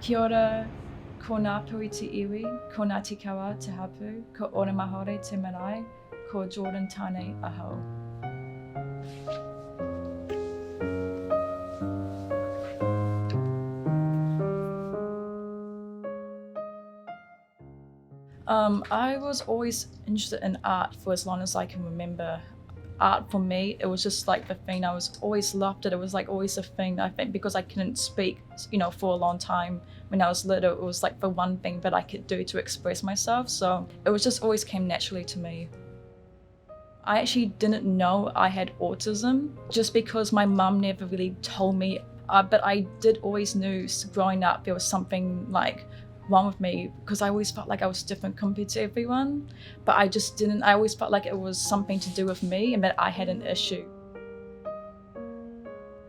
Kia ora, ko ngā pui te iwi, ko ngā te kawa te hapu, ko ora mahore te marae, ko Jordan tānei ahau. I was always interested in art for as long as I can remember. Art for me, it was just like the thing, I was always loved it. It was like always a thing, I think, because I couldn't speak, for a long time when I was little. It was like the one thing that I could do to express myself. So it was just always came naturally to me. I actually didn't know I had autism just because my mum never really told me, but I did always knew growing up there was something like wrong with me because I always felt like I was different compared to everyone, but I always felt like it was something to do with me and that I had an issue.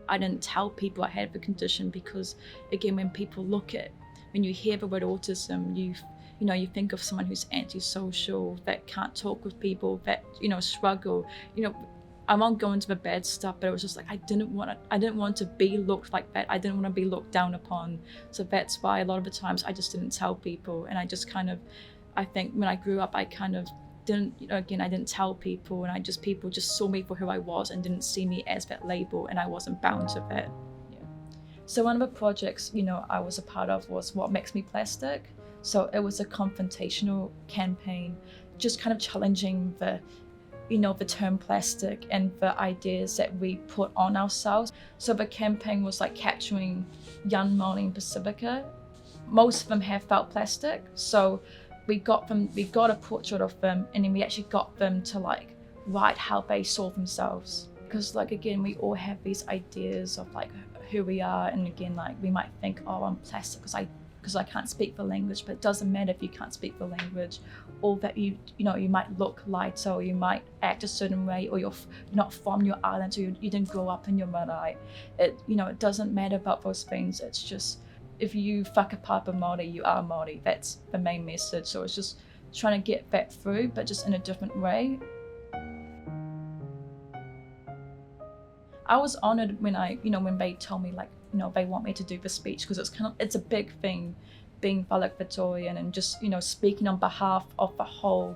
I didn't tell people I had the condition because, again, when you hear the word autism, you think of someone who's antisocial, that can't talk with people, that, struggle. I won't go into the bad stuff, but it was just like I didn't want to be looked like that. I didn't want to be looked down upon. So that's why a lot of the times I just didn't tell people. And I just I think when I grew up, I didn't tell people, and people just saw me for who I was and didn't see me as that label, and I wasn't bound to that. Yeah. So one of the projects, I was a part of was What Makes Me Plastic. So it was a confrontational campaign, just kind of challenging the term plastic and the ideas that we put on ourselves. So the campaign was like capturing young Māori in Pacifica. Most of them have felt plastic. So we got a portrait of them, and then we actually got them to write how they saw themselves. Because again, we all have these ideas of who we are, and again, we might think, oh, I'm plastic because I can't speak the language, but it doesn't matter if you can't speak the language, or that you might look lighter, or you might act a certain way, or you're not from your island, or you didn't grow up in your marae. It doesn't matter about those things. It's just, if you whakapapa Māori, you are Māori. That's the main message. So it's just trying to get that through, but just in a different way. I was honored when when they told me they want me to do the speech, because it's a big thing being Whalak Victorian and just speaking on behalf of the whole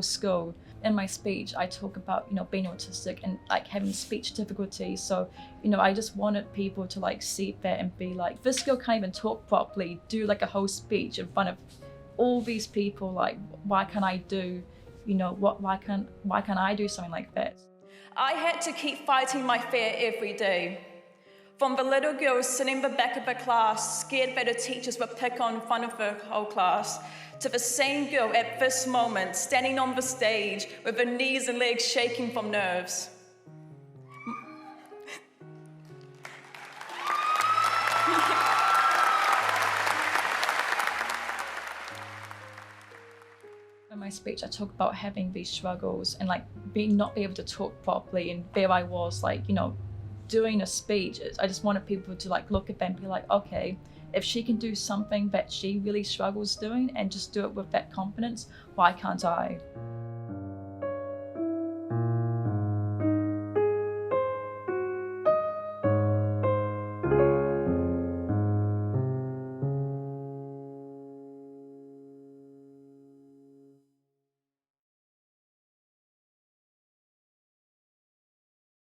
school. In my speech, I talk about being autistic and having speech difficulties. So I just wanted people to see that and be like, this girl can't even talk properly, do a whole speech in front of all these people. Why can't I do why can't I do something like that? I had to keep fighting my fear every day. From the little girl sitting in the back of the class, scared that her teachers would pick on in front of the whole class, to the same girl at this moment, standing on the stage with her knees and legs shaking from nerves. In my speech, I talk about having these struggles and not being able to talk properly, and there I was doing a speech. I just wanted people to look at them and be like, okay, if she can do something that she really struggles doing and just do it with that confidence, why can't I?